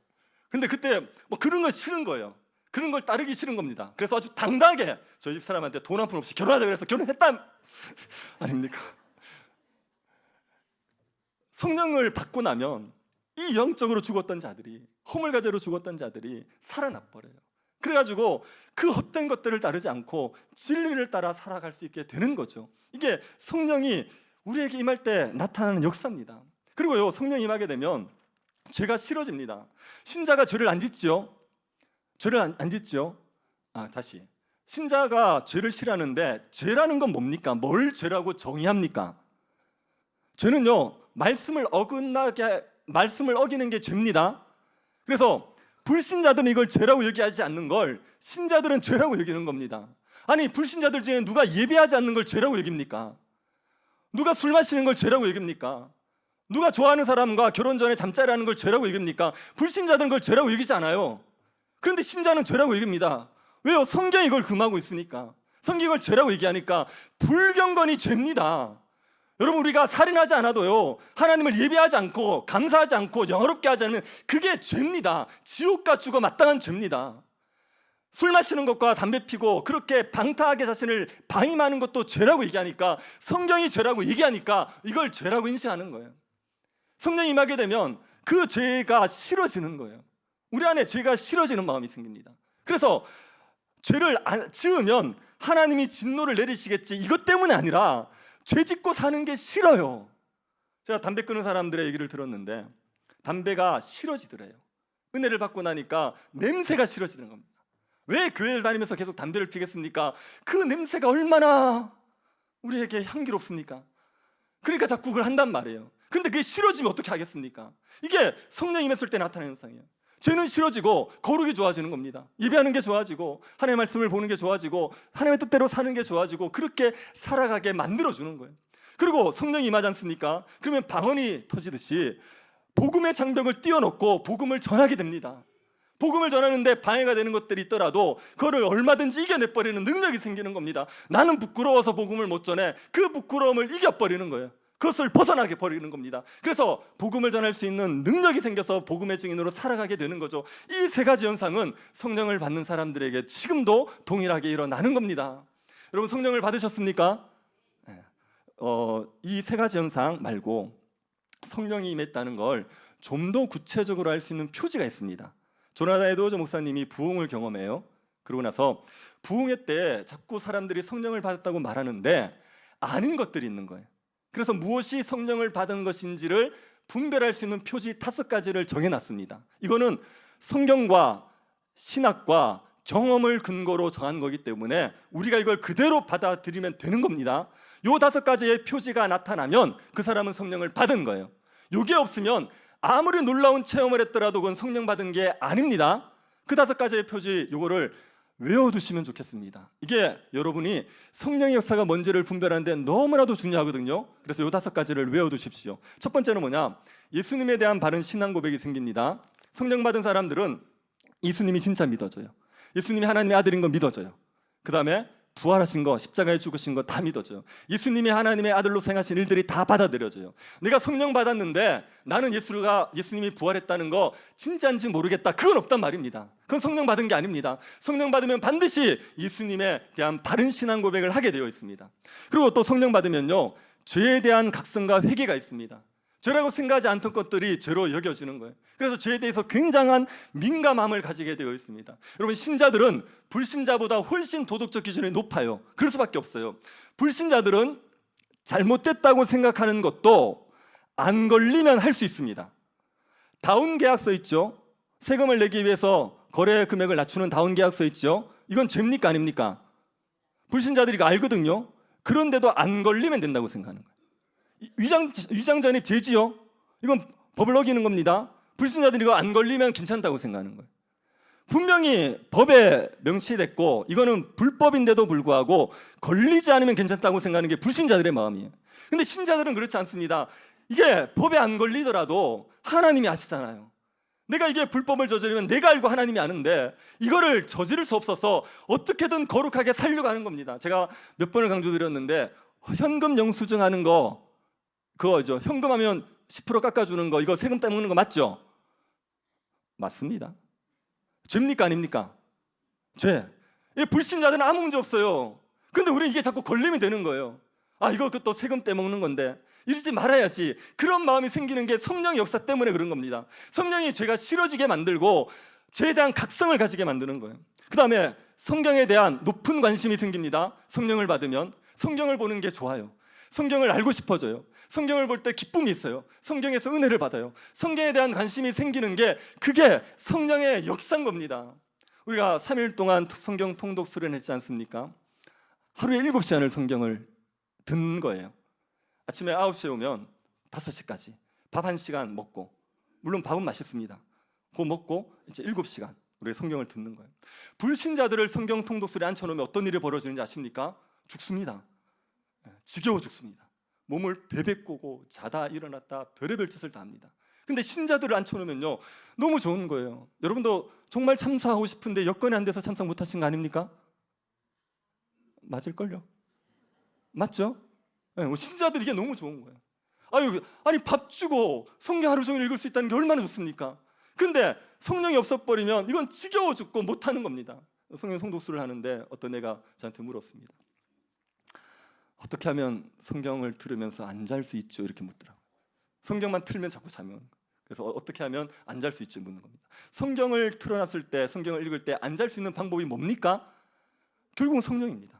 Speaker 1: 근데 그때 뭐 그런 걸 싫은 거예요. 그런 걸 따르기 싫은 겁니다. 그래서 아주 당당하게 저희 집 사람한테 돈 한 푼 없이 결혼하자 그래서 결혼했다 아닙니까? 성령을 받고 나면 이 영적으로 죽었던 자들이, 허물과제로 죽었던 자들이 살아나 버려요. 그래가지고 그 헛된 것들을 따르지 않고 진리를 따라 살아갈 수 있게 되는 거죠. 이게 성령이 우리에게 임할 때 나타나는 역사입니다. 그리고요, 성령이 임하게 되면 죄가 싫어집니다. 신자가 죄를 안 짓죠. 죄를 안 짓죠. 다시, 신자가 죄를 싫어하는데 죄라는 건 뭡니까? 뭘 죄라고 정의합니까? 죄는요, 말씀을 어기는 게 죄입니다. 그래서 불신자들은 이걸 죄라고 얘기하지 않는 걸 신자들은 죄라고 여기는 겁니다. 아니, 불신자들 중에 누가 예배하지 않는 걸 죄라고 여깁니까? 누가 술 마시는 걸 죄라고 여깁니까? 누가 좋아하는 사람과 결혼 전에 잠자리 하는 걸 죄라고 여깁니까? 불신자들은 그걸 죄라고 여기지 않아요. 그런데 신자는 죄라고 여깁니다. 왜요? 성경이 이걸 금하고 있으니까. 성경이 이걸 죄라고 얘기하니까 불경건이 죄입니다. 여러분, 우리가 살인하지 않아도요, 하나님을 예배하지 않고 감사하지 않고 영화롭게 하지 않으면 그게 죄입니다. 지옥과 죽어 마땅한 죄입니다. 술 마시는 것과 담배 피고 그렇게 방탕하게 자신을 방임하는 것도 죄라고 얘기하니까, 성경이 죄라고 얘기하니까 이걸 죄라고 인식하는 거예요. 성령이 임하게 되면 그 죄가 싫어지는 거예요. 우리 안에 죄가 싫어지는 마음이 생깁니다. 그래서 죄를 지으면 하나님이 진노를 내리시겠지, 이것 때문이 아니라 죄 짓고 사는 게 싫어요. 제가 담배 끊는 사람들의 얘기를 들었는데 담배가 싫어지더래요. 은혜를 받고 나니까 냄새가 싫어지는 겁니다. 왜 교회를 다니면서 계속 담배를 피겠습니까? 그 냄새가 얼마나 우리에게 향기롭습니까? 그러니까 자꾸 그걸 한단 말이에요. 근데 그게 싫어지면 어떻게 하겠습니까? 이게 성령이 임했을 때 나타나는 현상이에요. 죄는 싫어지고 거룩이 좋아지는 겁니다. 예배하는 게 좋아지고 하나님의 말씀을 보는 게 좋아지고 하나님의 뜻대로 사는 게 좋아지고 그렇게 살아가게 만들어주는 거예요. 그리고 성령이 임하지 않습니까? 그러면 방언이 터지듯이 복음의 장벽을 띄워놓고 복음을 전하게 됩니다. 복음을 전하는데 방해가 되는 것들이 있더라도 그거를 얼마든지 이겨내버리는 능력이 생기는 겁니다. 나는 부끄러워서 복음을 못 전해. 그 부끄러움을 이겨버리는 거예요. 그것을 벗어나게 버리는 겁니다. 그래서 복음을 전할 수 있는 능력이 생겨서 복음의 증인으로 살아가게 되는 거죠. 이 세 가지 현상은 성령을 받는 사람들에게 지금도 동일하게 일어나는 겁니다. 여러분, 성령을 받으셨습니까? 이 세 가지 현상 말고 성령이 임했다는 걸 좀 더 구체적으로 알 수 있는 표지가 있습니다. 조나단 에드워즈 목사님이 부흥을 경험해요. 그러고 나서 부흥회 때 자꾸 사람들이 성령을 받았다고 말하는데 아닌 것들이 있는 거예요. 그래서 무엇이 성령을 받은 것인지를 분별할 수 있는 표지 5가지를 정해놨습니다. 이거는 성경과 신학과 경험을 근거로 정한 거기 때문에 우리가 이걸 그대로 받아들이면 되는 겁니다. 요 5가지의 표지가 나타나면 그 사람은 성령을 받은 거예요. 요게 없으면 아무리 놀라운 체험을 했더라도 그건 성령 받은 게 아닙니다. 그 5가지의 표지, 요거를 외워두시면 좋겠습니다. 이게 여러분이 성령의 역사가 뭔지를 분별하는데 너무나도 중요하거든요. 그래서 이 5가지를 외워두십시오. 첫 번째는 뭐냐? 예수님에 대한 바른 신앙 고백이 생깁니다. 성령 받은 사람들은 예수님이 진짜 믿어져요. 예수님이 하나님의 아들인 거 믿어져요. 그 다음에 부활하신 거, 십자가에 죽으신 거 다 믿어져요. 예수님이 하나님의 아들로 행하신 일들이 다 받아들여져요. 내가 성령 받았는데 나는 예수님이 부활했다는 거 진짜인지 모르겠다, 그건 없단 말입니다. 그건 성령 받은 게 아닙니다. 성령 받으면 반드시 예수님에 대한 바른 신앙 고백을 하게 되어 있습니다. 그리고 또 성령 받으면요, 죄에 대한 각성과 회개가 있습니다. 죄라고 생각하지 않던 것들이 죄로 여겨지는 거예요. 그래서 죄에 대해서 굉장한 민감함을 가지게 되어 있습니다. 여러분, 신자들은 불신자보다 훨씬 도덕적 기준이 높아요. 그럴 수밖에 없어요. 불신자들은 잘못됐다고 생각하는 것도 안 걸리면 할 수 있습니다. 다운 계약서 있죠? 세금을 내기 위해서 거래 금액을 낮추는 다운 계약서 있죠? 이건 죄입니까 아닙니까? 불신자들이 이거 알거든요. 그런데도 안 걸리면 된다고 생각하는 거예요. 위장전입 죄지요? 이건 법을 어기는 겁니다. 불신자들이 이거 안 걸리면 괜찮다고 생각하는 거예요. 분명히 법에 명시됐고 이거는 불법인데도 불구하고 걸리지 않으면 괜찮다고 생각하는 게 불신자들의 마음이에요. 근데 신자들은 그렇지 않습니다. 이게 법에 안 걸리더라도 하나님이 아시잖아요. 내가 이게 불법을 저지르면 내가 알고 하나님이 아는데 이거를 저지를 수 없어서 어떻게든 거룩하게 살려고 하는 겁니다. 제가 몇 번을 강조드렸는데 현금 영수증 하는 거 그거죠. 현금하면 10% 깎아주는 거, 이거 세금 떼먹는 거 맞죠? 맞습니다. 죄입니까 아닙니까? 죄. 불신자들은 아무 문제 없어요. 근데 우리 이게 자꾸 걸리면 되는 거예요. 아, 이거 또 세금 떼먹는 건데 이러지 말아야지. 그런 마음이 생기는 게 성령의 역사 때문에 그런 겁니다. 성령이 죄가 싫어지게 만들고 죄에 대한 각성을 가지게 만드는 거예요. 그 다음에 성경에 대한 높은 관심이 생깁니다. 성령을 받으면 성경을 보는 게 좋아요. 성경을 알고 싶어져요. 성경을 볼 때 기쁨이 있어요. 성경에서 은혜를 받아요. 성경에 대한 관심이 생기는 게 그게 성령의 역사인 겁니다. 우리가 3일 동안 성경 통독 수련했지 않습니까? 하루에 7시간을 성경을 듣는 거예요. 아침에 9시에 오면 5시까지 밥 1시간 먹고, 물론 밥은 맛있습니다. 그거 먹고 이제 7시간 우리 성경을 듣는 거예요. 불신자들을 성경 통독 수련에 앉혀놓으면 어떤 일이 벌어지는지 아십니까? 죽습니다. 지겨워 죽습니다. 몸을 베베꼬고 자다 일어났다 별의별 짓을 다 합니다. 근데 신자들을 앉혀놓으면요 너무 좋은 거예요. 여러분도 정말 참사하고 싶은데 여건이 안 돼서 참석 못하신 거 아닙니까? 맞을걸요? 맞죠? 네, 신자들 이게 너무 좋은 거예요. 아니 밥 주고 성경 하루 종일 읽을 수 있다는 게 얼마나 좋습니까? 근데 성령이 없어버리면 이건 지겨워 죽고 못하는 겁니다. 성령 성독수를 하는데 어떤 애가 저한테 물었습니다. 어떻게 하면 성경을 들으면서 안 잘 수 있죠? 이렇게 묻더라고요. 성경만 틀면 자꾸 자면. 그래서 어떻게 하면 안 잘 수 있지 묻는 겁니다. 성경을 틀어놨을 때, 성경을 읽을 때 안 잘 수 있는 방법이 뭡니까? 결국은 성령입니다.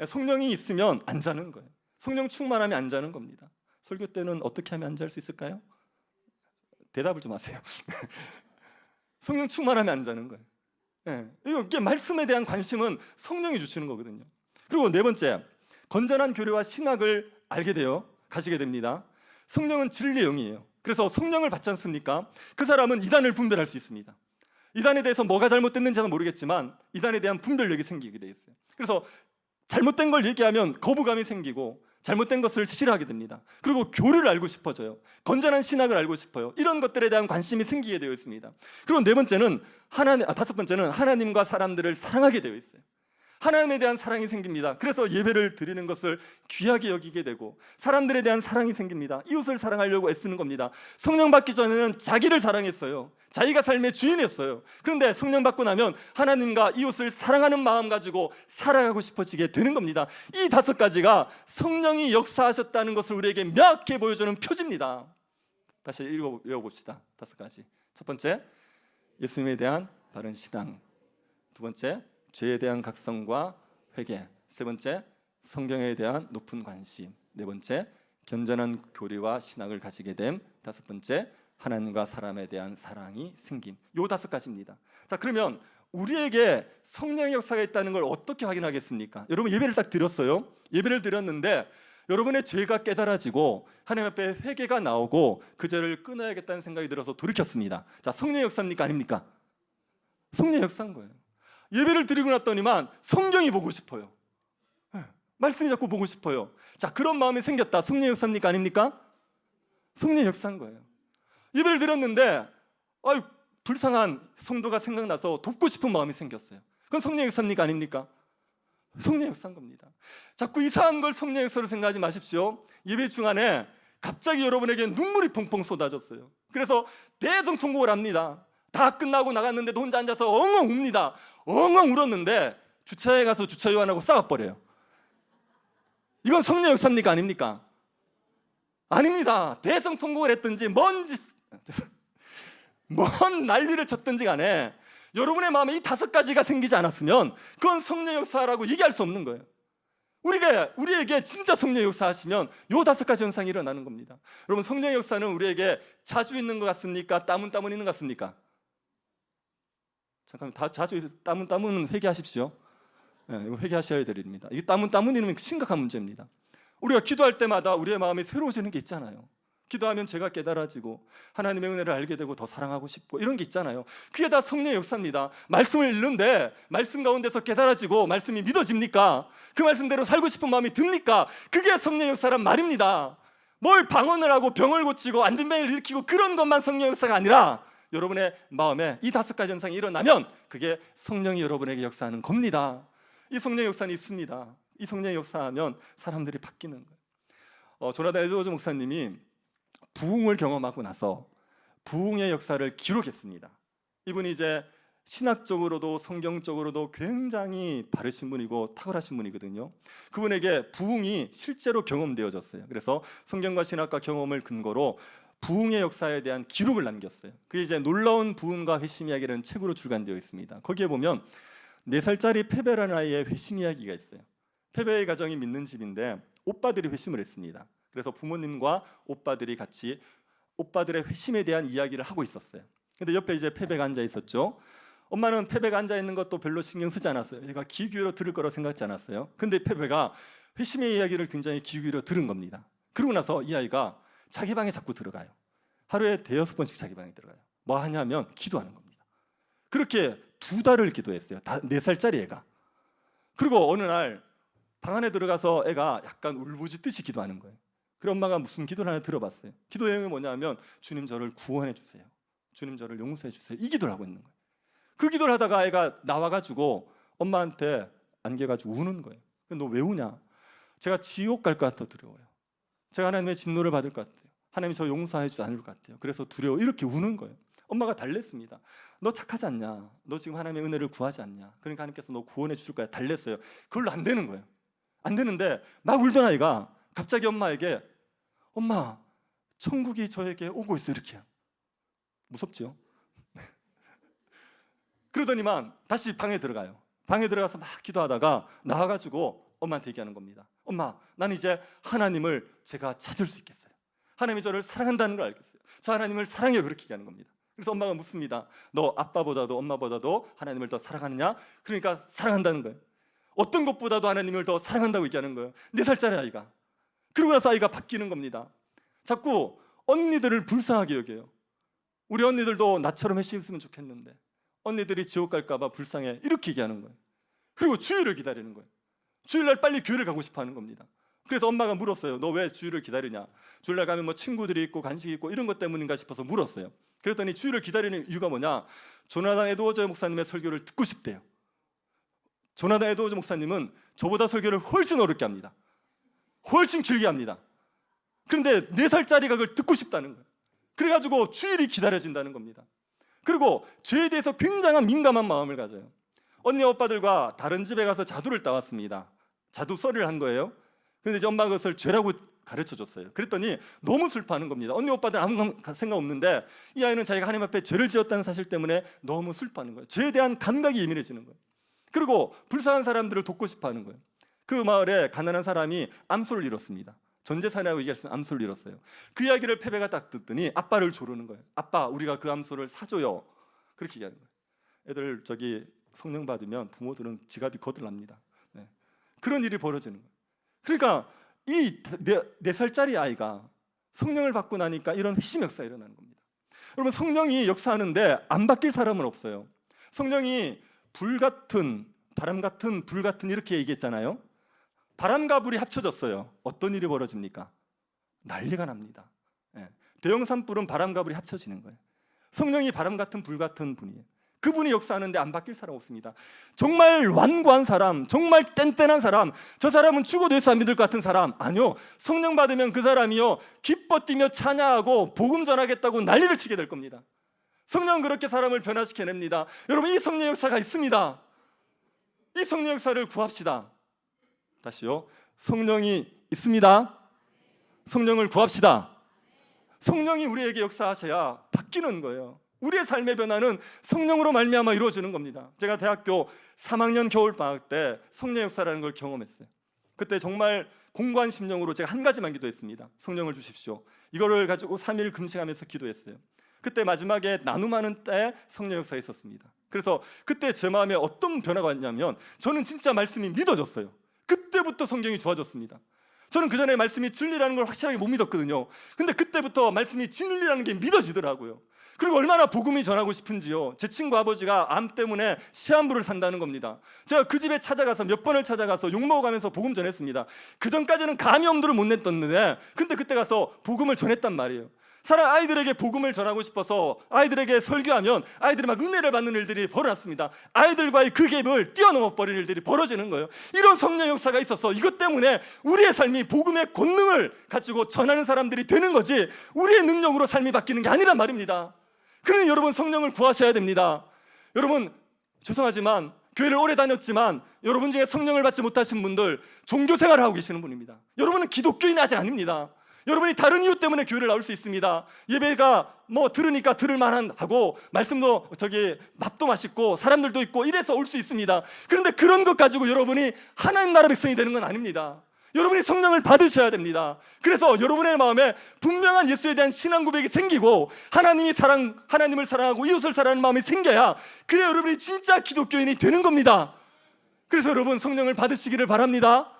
Speaker 1: 성령이 있으면 안 자는 거예요. 성령 충만하면 안 자는 겁니다. 설교 때는 어떻게 하면 안 잘 수 있을까요? 대답을 좀 하세요. 성령 충만하면 안 자는 거예요. 네. 이게 말씀에 대한 관심은 성령이 주시는 거거든요. 그리고 네 번째, 건전한 교리와 신학을 알게 되어 가지게 됩니다. 성령은 진리의 영이에요. 그래서 성령을 받지 않습니까? 그 사람은 이단을 분별할 수 있습니다. 이단에 대해서 뭐가 잘못됐는지는 모르겠지만 이단에 대한 분별력이 생기게 돼 있어요. 그래서 잘못된 걸 얘기하면 거부감이 생기고 잘못된 것을 싫어하게 됩니다. 그리고 교리를 알고 싶어져요. 건전한 신학을 알고 싶어요. 이런 것들에 대한 관심이 생기게 되어 있습니다. 그리고 다섯 번째는 하나님과 사람들을 사랑하게 되어 있어요. 하나님에 대한 사랑이 생깁니다. 그래서 예배를 드리는 것을 귀하게 여기게 되고 사람들에 대한 사랑이 생깁니다. 이웃을 사랑하려고 애쓰는 겁니다. 성령 받기 전에는 자기를 사랑했어요. 자기가 삶의 주인이었어요. 그런데 성령 받고 나면 하나님과 이웃을 사랑하는 마음 가지고 살아가고 싶어지게 되는 겁니다. 이 5가지가 성령이 역사하셨다는 것을 우리에게 명확히 보여주는 표지입니다. 다시 읽어봅시다. 5가지. 첫 번째, 예수님에 대한 바른 신앙. 두 번째, 죄에 대한 각성과 회개. 세 번째, 성경에 대한 높은 관심. 네 번째, 견전한 교리와 신학을 가지게 됨. 다섯 번째, 하나님과 사람에 대한 사랑이 생김. 요 5가지입니다. 자, 그러면 우리에게 성령의 역사가 있다는 걸 어떻게 확인하겠습니까? 여러분 예배를 딱 드렸어요. 예배를 드렸는데 여러분의 죄가 깨달아지고 하나님 앞에 회개가 나오고 그 죄를 끊어야겠다는 생각이 들어서 돌이켰습니다. 자, 성령의 역사입니까? 아닙니까? 성령의 역사인 거예요. 예배를 드리고 났더니만 성경이 보고 싶어요. 말씀이 자꾸 보고 싶어요. 자, 그런 마음이 생겼다. 성령의 역사입니까? 아닙니까? 성령의 역사인 거예요. 예배를 드렸는데 불쌍한 성도가 생각나서 돕고 싶은 마음이 생겼어요. 그건 성령의 역사입니까? 아닙니까? 성령의 역사인 겁니다. 자꾸 이상한 걸 성령의 역사로 생각하지 마십시오. 예배 중간에 갑자기 여러분에게 눈물이 펑펑 쏟아졌어요. 그래서 대성통곡을 합니다. 다 끝나고 나갔는데도 혼자 앉아서 엉엉 웁니다. 엉엉 울었는데 주차장에 가서 주차 요원하고 싸워버려요. 이건 성령의 역사입니까? 아닙니까? 아닙니다. 대성통곡을 했든지 뭔 난리를 쳤든지 간에 여러분의 마음에 이 5가지가 생기지 않았으면 그건 성령의 역사라고 얘기할 수 없는 거예요. 우리에게 진짜 성령의 역사 하시면 요 5가지 현상이 일어나는 겁니다. 여러분, 성령의 역사는 우리에게 자주 있는 것 같습니까? 따문따문 있는 것 같습니까? 잠깐만, 다 자주 따문따문은 회개하십시오. 이거 회개하셔야 됩니다. 이게 따문따문이면 심각한 문제입니다. 우리가 기도할 때마다 우리의 마음이 새로워지는 게 있잖아요. 기도하면 제가 깨달아지고 하나님의 은혜를 알게 되고 더 사랑하고 싶고 이런 게 있잖아요. 그게 다 성령의 역사입니다. 말씀을 읽는데 말씀 가운데서 깨달아지고 말씀이 믿어집니까? 그 말씀대로 살고 싶은 마음이 듭니까? 그게 성령의 역사란 말입니다. 뭘 방언을 하고 병을 고치고 안진병을 일으키고 그런 것만 성령의 역사가 아니라 여러분의 마음에 이 5가지 현상이 일어나면 그게 성령이 여러분에게 역사하는 겁니다. 이 성령의 역사는 있습니다. 이 성령의 역사하면 사람들이 바뀌는 거예요. 조나단 에드워즈 목사님이 부흥을 경험하고 나서 부흥의 역사를 기록했습니다. 이분이 이제 신학적으로도 성경적으로도 굉장히 바르신 분이고 탁월하신 분이거든요. 그분에게 부흥이 실제로 경험되어졌어요. 그래서 성경과 신학과 경험을 근거로 부흥의 역사에 대한 기록을 남겼어요. 그게 이제 놀라운 부흥과 회심 이야기라는 책으로 출간되어 있습니다. 거기에 보면 4살짜리 페베라는 아이의 회심 이야기가 있어요. 페베의 가정이 믿는 집인데 오빠들이 회심을 했습니다. 그래서 부모님과 오빠들이 같이 오빠들의 회심에 대한 이야기를 하고 있었어요. 근데 옆에 이제 페베가 앉아 있었죠. 엄마는 페베가 앉아 있는 것도 별로 신경 쓰지 않았어요. 얘가 귀 기울여 들을 거라고 생각하지 않았어요. 근데 페베가 회심의 이야기를 굉장히 귀 기울여 들은 겁니다. 그러고 나서 이 아이가 자기 방에 자꾸 들어가요. 하루에 5-6번씩 자기 방에 들어가요. 뭐 하냐면 기도하는 겁니다. 그렇게 2달을 기도했어요. 4살짜리 애가. 그리고 어느 날 방 안에 들어가서 애가 약간 울부짖듯이 기도하는 거예요. 그래 엄마가 무슨 기도를 하나 들어봤어요. 기도 내용이 뭐냐면 주님 저를 구원해 주세요. 주님 저를 용서해 주세요. 이 기도를 하고 있는 거예요. 그 기도를 하다가 애가 나와가지고 엄마한테 안겨가지고 우는 거예요. 너 왜 우냐? 제가 지옥 갈 것 같아 두려워요. 제가 하나님의 진노를 받을 것 같아요. 하나님이 저 용서해 주지 않을 것 같아요. 그래서 두려워. 이렇게 우는 거예요. 엄마가 달랬습니다. 너 착하지 않냐? 너 지금 하나님의 은혜를 구하지 않냐? 그러니까 하나님께서 너 구원해 주실 거야. 달랬어요. 그걸로 안 되는 거예요. 안 되는데 막 울던 아이가 갑자기 엄마에게 엄마 천국이 저에게 오고 있어 이렇게. 무섭죠? 그러더니만 다시 방에 들어가요. 방에 들어가서 막 기도하다가 나와가지고 엄마한테 얘기하는 겁니다. 엄마, 나는 이제 하나님을 제가 찾을 수 있겠어요. 하나님이 저를 사랑한다는 걸 알겠어요. 저 하나님을 사랑해요. 그렇게 얘기하는 겁니다. 그래서 엄마가 묻습니다. 너 아빠보다도 엄마보다도 하나님을 더 사랑하느냐? 그러니까 사랑한다는 거예요. 어떤 것보다도 하나님을 더 사랑한다고 얘기하는 거예요. 4살짜리 아이가. 그러고 나서 아이가 바뀌는 겁니다. 자꾸 언니들을 불쌍하게 여겨요. 우리 언니들도 나처럼 했으면 좋겠는데 언니들이 지옥 갈까 봐 불쌍해. 이렇게 얘기하는 거예요. 그리고 주일을 기다리는 거예요. 주일날 빨리 교회를 가고 싶어 하는 겁니다. 그래서 엄마가 물었어요. 너 왜 주일을 기다리냐? 주일날 가면 뭐 친구들이 있고 간식이 있고 이런 것 때문인가 싶어서 물었어요. 그랬더니 주일을 기다리는 이유가 뭐냐? 조나단 에드워즈 목사님의 설교를 듣고 싶대요. 조나단 에드워즈 목사님은 저보다 설교를 훨씬 어렵게 합니다. 훨씬 길게 합니다. 그런데 4살짜리가 그걸 듣고 싶다는 거예요. 그래가지고 주일이 기다려진다는 겁니다. 그리고 죄에 대해서 굉장한 민감한 마음을 가져요. 언니 오빠들과 다른 집에 가서 자두를 따왔습니다. 자두 썰이를 한 거예요. 근데 이제 엄마가 그것을 죄라고 가르쳐줬어요. 그랬더니 너무 슬퍼하는 겁니다. 언니 오빠들 아무 생각 없는데 이 아이는 자기가 하나님 앞에 죄를 지었다는 사실 때문에 너무 슬퍼하는 거예요. 죄에 대한 감각이 예민해지는 거예요. 그리고 불쌍한 사람들을 돕고 싶어하는 거예요. 그 마을에 가난한 사람이 암소를 잃었습니다. 전재산이라고 얘기했으면 암소를 잃었어요. 그 이야기를 페베가 딱 듣더니 아빠를 조르는 거예요. 아빠, 우리가 그 암소를 사줘요. 그렇게 얘기하는 거예요. 애들 저기 성령 받으면 부모들은 지갑이 거들납니다. 네. 그런 일이 벌어지는 거예요. 그러니까 이 4살짜리 아이가 성령을 받고 나니까 이런 회심 역사가 일어나는 겁니다. 여러분, 성령이 역사하는데 안 바뀔 사람은 없어요. 성령이 불같은 바람 같은 불 같은 이렇게 얘기했잖아요. 바람과 불이 합쳐졌어요. 어떤 일이 벌어집니까? 난리가 납니다. 예. 대형 산불은 바람과 불이 합쳐지는 거예요. 성령이 바람 같은 불 같은 분이에요. 그분이 역사하는데 안 바뀔 사람 없습니다. 정말 완고한 사람, 정말 뗀뗀한 사람, 저 사람은 죽어도 예수 안 믿을 것 같은 사람, 아니요, 성령 받으면 그 사람이요 기뻐 뛰며 찬양하고 복음 전하겠다고 난리를 치게 될 겁니다. 성령은 그렇게 사람을 변화시켜냅니다. 여러분, 이 성령 역사가 있습니다. 이 성령 역사를 구합시다. 다시요, 성령이 있습니다. 성령을 구합시다. 성령이 우리에게 역사하셔야 바뀌는 거예요. 우리의 삶의 변화는 성령으로 말미암아 이루어지는 겁니다. 제가 대학교 3학년 겨울방학 때 성령 역사라는 걸 경험했어요. 그때 정말 공고한 심령으로 제가 한 가지만 기도했습니다. 성령을 주십시오. 이거를 가지고 3일 금식하면서 기도했어요. 그때 마지막에 나눔하는 때 성령 역사가 있었습니다. 그래서 그때 제 마음에 어떤 변화가 왔냐면 저는 진짜 말씀이 믿어졌어요. 그때부터 성경이 좋아졌습니다. 저는 그전에 말씀이 진리라는 걸 확실하게 못 믿었거든요. 근데 그때부터 말씀이 진리라는 게 믿어지더라고요. 그리고 얼마나 복음이 전하고 싶은지요. 제 친구 아버지가 암 때문에 시한부를 산다는 겁니다. 제가 그 집에 찾아가서 몇 번을 찾아가서 욕 먹어가면서 복음 전했습니다. 그 전까지는 감히 엄두를 못 냈었는데 근데 그때 가서 복음을 전했단 말이에요. 사람 아이들에게 복음을 전하고 싶어서 아이들에게 설교하면 아이들이 막 은혜를 받는 일들이 벌어졌습니다. 아이들과의 그 갭을 뛰어넘어 버릴 일들이 벌어지는 거예요. 이런 성령 역사가 있어서 이것 때문에 우리의 삶이 복음의 권능을 가지고 전하는 사람들이 되는 거지 우리의 능력으로 삶이 바뀌는 게 아니란 말입니다. 그러니 여러분 성령을 구하셔야 됩니다. 여러분 죄송하지만 교회를 오래 다녔지만 여러분 중에 성령을 받지 못하신 분들 종교 생활을 하고 계시는 분입니다. 여러분은 기독교인이 아직 아닙니다. 여러분이 다른 이유 때문에 교회를 나올 수 있습니다. 예배가 뭐 들으니까 들을 만한 하고 말씀도 밥도 맛있고 사람들도 있고 이래서 올 수 있습니다. 그런데 그런 것 가지고 여러분이 하나님 나라 백성이 되는 건 아닙니다. 여러분이 성령을 받으셔야 됩니다. 그래서 여러분의 마음에 분명한 예수에 대한 신앙 고백이 생기고 하나님을 사랑하고 이웃을 사랑하는 마음이 생겨야 그래 여러분이 진짜 기독교인이 되는 겁니다. 그래서 여러분 성령을 받으시기를 바랍니다.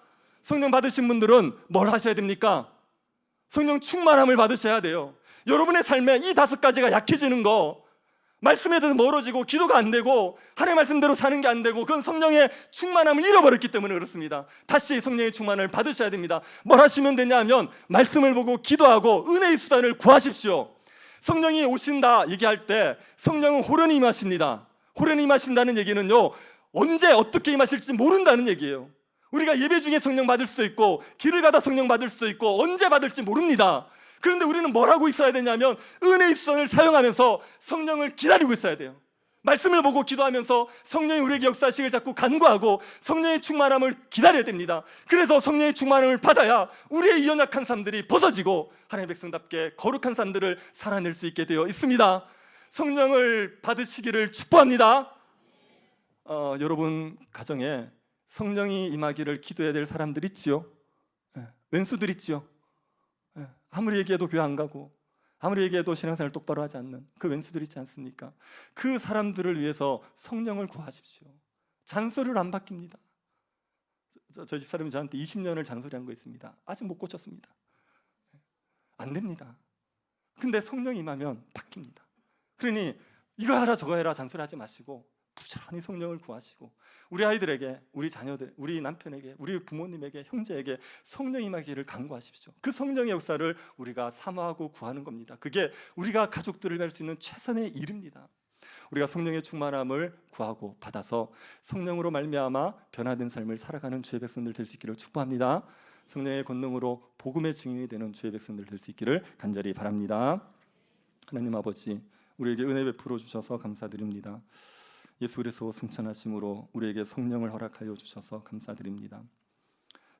Speaker 1: 성령 받으신 분들은 뭘 하셔야 됩니까? 성령 충만함을 받으셔야 돼요. 여러분의 삶에 이 5가지가 약해지는 거, 말씀에 대해서 멀어지고 기도가 안 되고 하나님의 말씀대로 사는 게 안 되고 그건 성령의 충만함을 잃어버렸기 때문에 그렇습니다. 다시 성령의 충만을 받으셔야 됩니다. 뭘 하시면 되냐 하면 말씀을 보고 기도하고 은혜의 수단을 구하십시오. 성령이 오신다 얘기할 때 성령은 호련히 임하십니다. 호련히 임하신다는 얘기는요 언제 어떻게 임하실지 모른다는 얘기예요. 우리가 예배 중에 성령 받을 수도 있고 길을 가다 성령 받을 수도 있고 언제 받을지 모릅니다. 그런데 우리는 뭘 하고 있어야 되냐면 은혜의 수단을 사용하면서 성령을 기다리고 있어야 돼요. 말씀을 보고 기도하면서 성령이 우리에게 역사하시길 자꾸 간구하고 성령의 충만함을 기다려야 됩니다. 그래서 성령의 충만함을 받아야 우리의 이 연약한 삶들이 벗어지고 하나님의 백성답게 거룩한 삶들을 살아낼 수 있게 되어 있습니다. 성령을 받으시기를 축복합니다. 여러분 가정에 성령이 임하기를 기도해야 될 사람들 있지요. 왼수들 있지요. 아무리 얘기해도 교회 안 가고 아무리 얘기해도 신앙생활 똑바로 하지 않는 그 왼수들 있지 않습니까? 그 사람들을 위해서 성령을 구하십시오. 잔소리를 안 바뀝니다. 저희 집사람이 저한테 20년을 잔소리한 거 있습니다. 아직 못 고쳤습니다. 안 됩니다. 근데 성령이 임하면 바뀝니다. 그러니 이거 하라 저거 해라 잔소리하지 마시고 부지런히 성령을 구하시고 우리 아이들에게, 우리 자녀들, 우리 남편에게, 우리 부모님에게, 형제에게 성령 임하기를 간구하십시오. 그 성령의 역사를 우리가 사모하고 구하는 겁니다. 그게 우리가 가족들을 갈 수 있는 최선의 일입니다. 우리가 성령의 충만함을 구하고 받아서 성령으로 말미암아 변화된 삶을 살아가는 주의 백성들 될 수 있기를 축복합니다. 성령의 권능으로 복음의 증인이 되는 주의 백성들 될 수 있기를 간절히 바랍니다. 하나님 아버지, 우리에게 은혜 베풀어 주셔서 감사드립니다. 예수 그리스도 승천하심으로 우리에게 성령을 허락하여 주셔서 감사드립니다.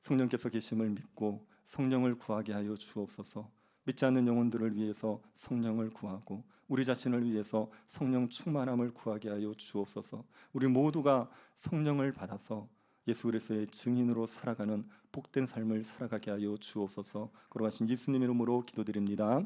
Speaker 1: 성령께서 계심을 믿고 성령을 구하게 하여 주옵소서. 믿지 않는 영혼들을 위해서 성령을 구하고 우리 자신을 위해서 성령 충만함을 구하게 하여 주옵소서. 우리 모두가 성령을 받아서 예수 그리스도의 증인으로 살아가는 복된 삶을 살아가게 하여 주옵소서. 걸어가신 예수님 이름으로 기도드립니다.